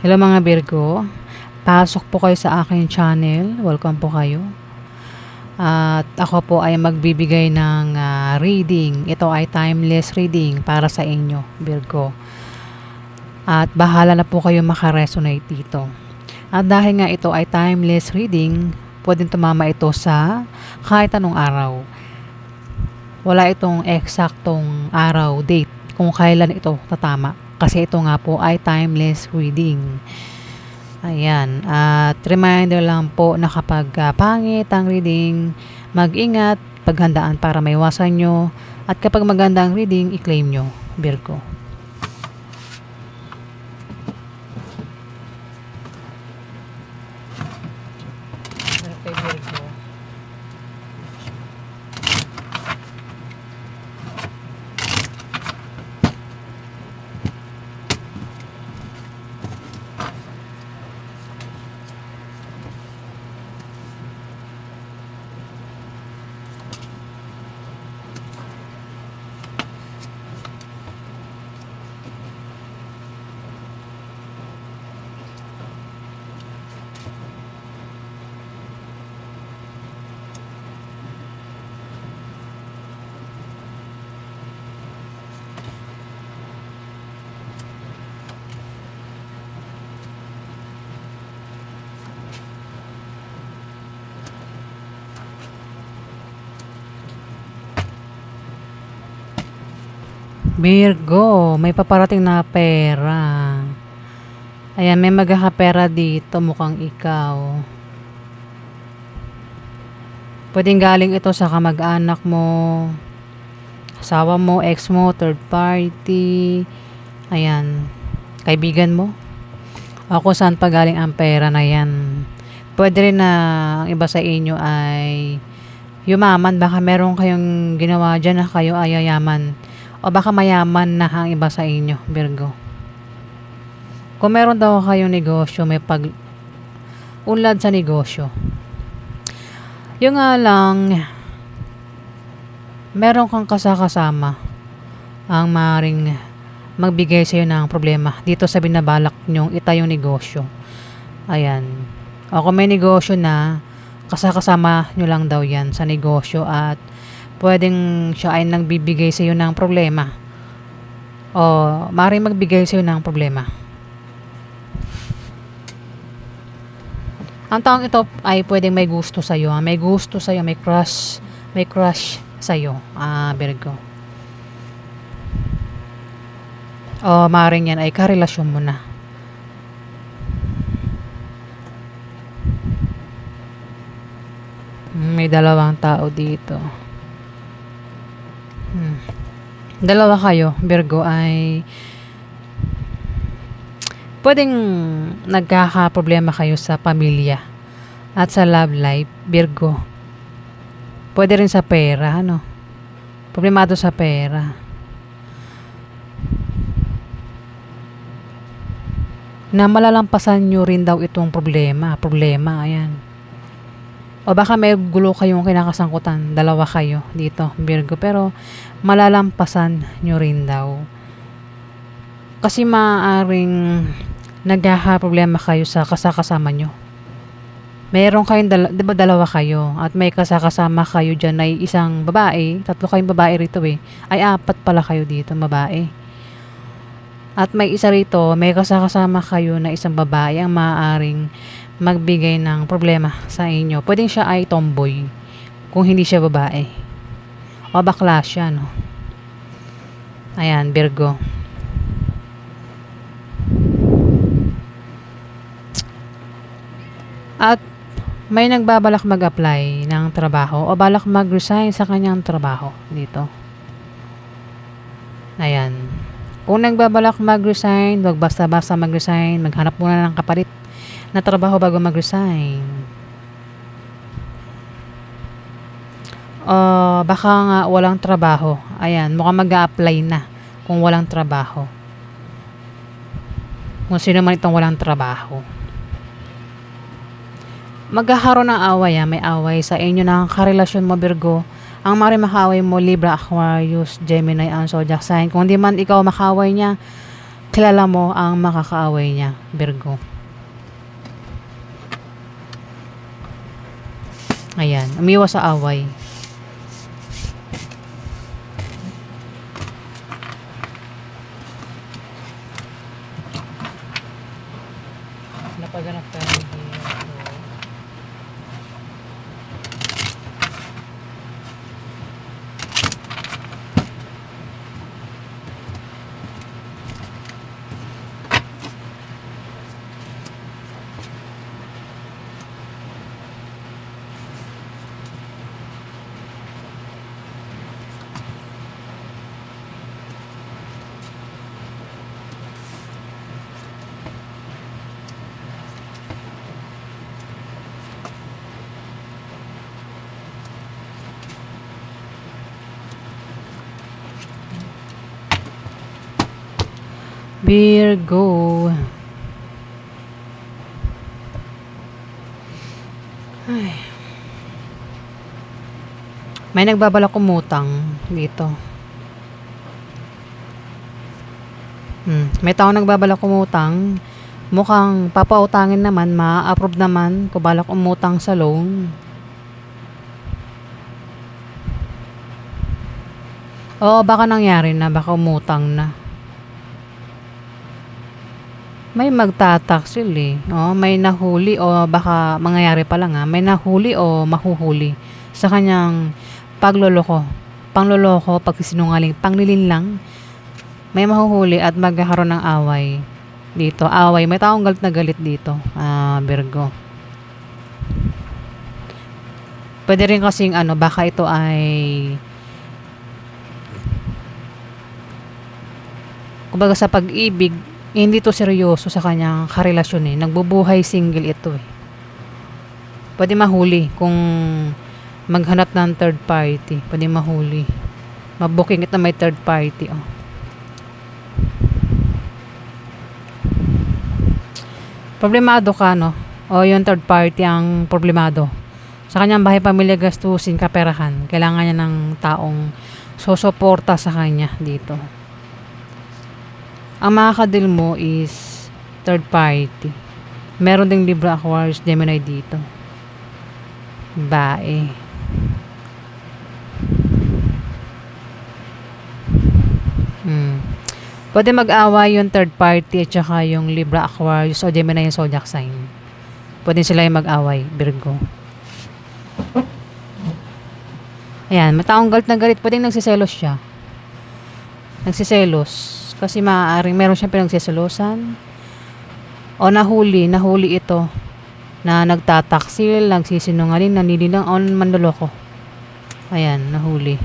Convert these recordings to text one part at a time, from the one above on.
Hello mga Virgo, pasok po kayo sa aking channel. Welcome po kayo. At ako po ay magbibigay ng reading. Ito ay timeless reading para sa inyo, Virgo. At bahala na po kayo makaresonate dito. At dahil nga ito ay timeless reading, pwedeng tumama ito sa kahit anong araw. Wala itong eksaktong araw, date, kung kailan ito tatama. Kasi ito nga po ay timeless reading. Ayan. At reminder lang po na kapag pangit ang reading, mag-ingat, paghandaan para maiwasan nyo. At kapag maganda ang reading, i-claim nyo, Virgo. Okay, Virgo. Virgo, may paparating na pera. Ayan, may magkakapera dito, mukhang ikaw. Pwedeng galing ito sa kamag-anak mo, asawa mo, ex mo, third party, ayan, kaibigan mo. O kung saan pa galing ang pera na yan. Pwede rin na ang iba sa inyo ay yumaman. Baka meron kayong ginawa dyan na kayo ay yayaman. O baka mayaman na ang iba sa inyo, Virgo. Kung meron daw kayong negosyo, may pag-unlad sa negosyo. Yung nga lang, meron kang kasama ang maring magbigay sa'yo ng problema dito sa binabalak nyong itayong negosyo. Ayan. O kung may negosyo na, kasama nyo lang daw yan sa negosyo at pwedeng siya ay nagbibigay sa iyo ng problema o maaaring magbigay sa iyo ng problema. Ang taong ito ay pwedeng may gusto sa iyo, may gusto sa iyo, may crush sa iyo, Virgo. O maaaring yan ay karelasyon mo na. May dalawang tao dito. Dalawa kayo, Virgo, ay pwedeng nagkakaproblema kayo sa pamilya at sa love life, Virgo. Pwede rin sa pera, ano? Problemado sa pera. Na malalampasan nyo rin daw itong problema, ayan. O baka may gulo kayong kinakasangkutan, dalawa kayo dito, Virgo, pero malalampasan nyo rin daw. Kasi maaaring nagkakaproblema kayo sa kasama nyo. Meron kayong, diba dalawa kayo, at may kasama kayo dyan ay isang babae, tatlo kayong babae rito ay apat pala kayo dito, babae. At may isa rito, may kasama kayo na isang babae ang maaaring magbigay ng problema sa inyo. Pwedeng siya ay tomboy kung hindi siya babae. O bakla siya, no? Ayan, Virgo. At may nagbabalak mag-apply ng trabaho o balak mag-resign sa kanyang trabaho dito. Ayan. Kung nagbabalak mag-resign, wag basta-basta mag-resign. Maghanap muna ng kapalit na trabaho bago mag-resign. Baka nga walang trabaho. Ayan, mukhang mag-a-apply na kung walang trabaho. Kung sino man itong walang trabaho. Magkakaroon ng away, may away sa inyo ng karelasyon mo, Virgo. Ang maaaring makaway mo, Libra, Aquarius, Gemini, and Zodiac sign. Kung di man ikaw makaway niya, kilala mo ang makakaaway niya, Virgo. Ayan, umiwas sa away. Napaganap tayo dito. Virgo. Ay. May nagbabalak umutang dito. May tao nagbabalak umutang. Mukhang papautangin naman, ma-approve naman kung balak umutang sa loan. Oo, baka nangyari na, baka umutang na. May magtataksil eh. May nahuli o baka mangyayari pa lang may nahuli o mahuhuli sa kanyang pagloloko. Pangloloko, pagsisinungaling, panglilinlang. May mahuhuli at magkakaroon ng away. Dito, away. May taong galit na galit dito, Virgo. Pwede rin kasing baka ito ay kumbaga sa pag-ibig, hindi to seryoso sa kanyang karelasyon Nagbubuhay single ito Pwede mahuli kung maghanap ng third party. Pwede mahuli. Mabuking ito may third party. Problemado ka, no? Yung third party ang problemado. Sa kanyang bahay pamilya, gastusin, kaperahan. Kailangan niya ng taong susuporta sa kanya dito. Ang makakadil mo is third party. Meron ding Libra, Aquarius, Gemini dito. Bae. Pwede mag-away yung third party at saka yung Libra, Aquarius o Gemini yung zodiac sign. Pwede sila yung mag-away, Virgo. Ayan, may taong galit na galit. Pwedeng nagsiselos siya. Nagsiselos. Kasi maaaring meron siyang pinagsiselosan. O nahuli ito. Na nagtataksil, nagsisinungaling, nanililang, o manloloko. Ayan, nahuli.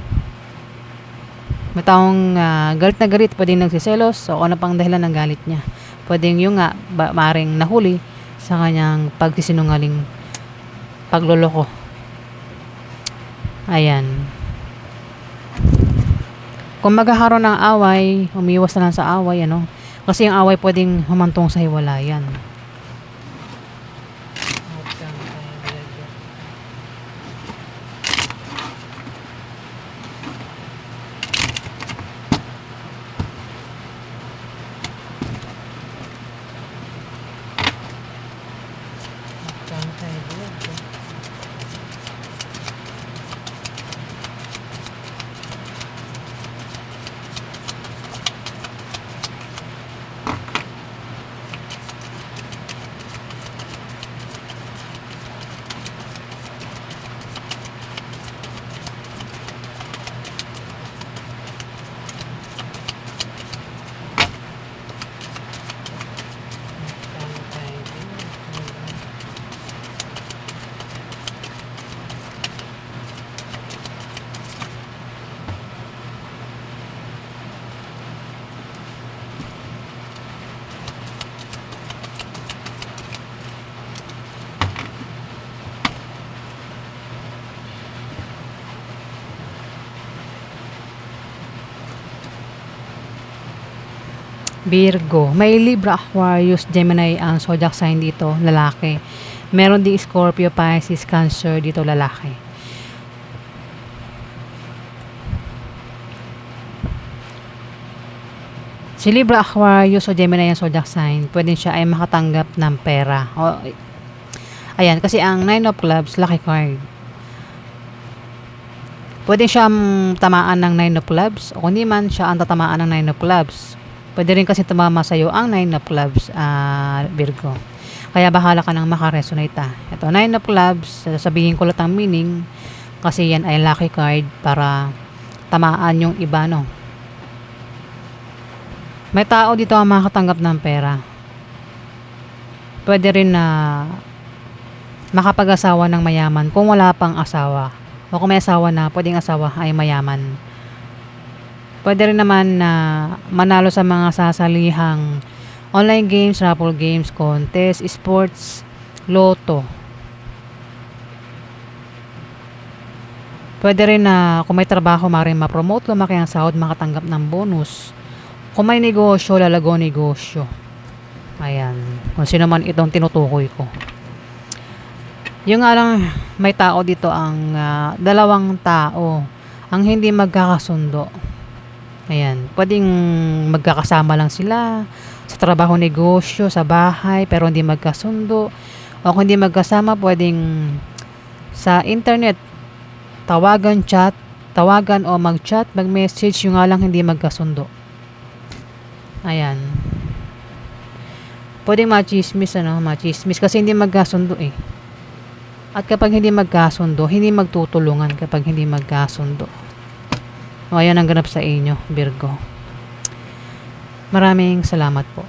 May taong galit na galit, pwedeng nagsiselos, o ano pang dahilan ng galit niya. Pwedeng yung maaaring nahuli sa kanyang pagsisinungaling, pagloloko. Ayan. Kung magkakaroon ng away, umiwas na lang sa away, Kasi yung away pwedeng humantong sa hiwalayan. Virgo. May Libra, Aquarius, Gemini ang zodiac sign dito, lalaki. Meron din Scorpio, Pisces, Cancer dito, lalaki. Si Libra, Aquarius o Gemini yung zodiac sign, pwede siya ay makatanggap ng pera. Ayan, kasi ang Nine of Clubs, lucky card. Pwede siyang tamaan ng Nine of Clubs o hindi man siya ang tatamaan ng Nine of Clubs. Pwede rin kasi tumama sa'yo ang Nine of Clubs, Virgo. Kaya bahala ka nang makaresonate. Ito, Nine of Clubs, sasabihin ko lang ang meaning kasi yan ay lucky card para tamaan yung iba, no? May tao dito ang makakatanggap ng pera. Pwede rin na makapag-asawa ng mayaman kung wala pang asawa. O kung may asawa na, pwedeng asawa ay mayaman. Pwede rin naman na manalo sa mga sasalihang online games, raffle games, contest, sports, loto. Pwede rin na kung may trabaho, maaaring ma-promote, lumaki ang sahod, makatanggap ng bonus. Kung may negosyo, lalago negosyo. Ayan. Kung sino man itong tinutukoy ko. Yung nga lang, may tao dito ang dalawang tao ang hindi magkakasundo. Ayan. Pwedeng magkakasama lang sila sa trabaho, negosyo, sa bahay, pero hindi magkasundo. O kung hindi magkasama, pwedeng sa internet, tawagan o mag-chat, mag-message, yung nga lang hindi magkasundo. Ayan. Pwedeng machismis, machismis kasi hindi magkasundo eh. At kapag hindi magkasundo, hindi magtutulungan kapag hindi magkasundo. O ayan ang ganap sa inyo, Virgo. Maraming salamat po.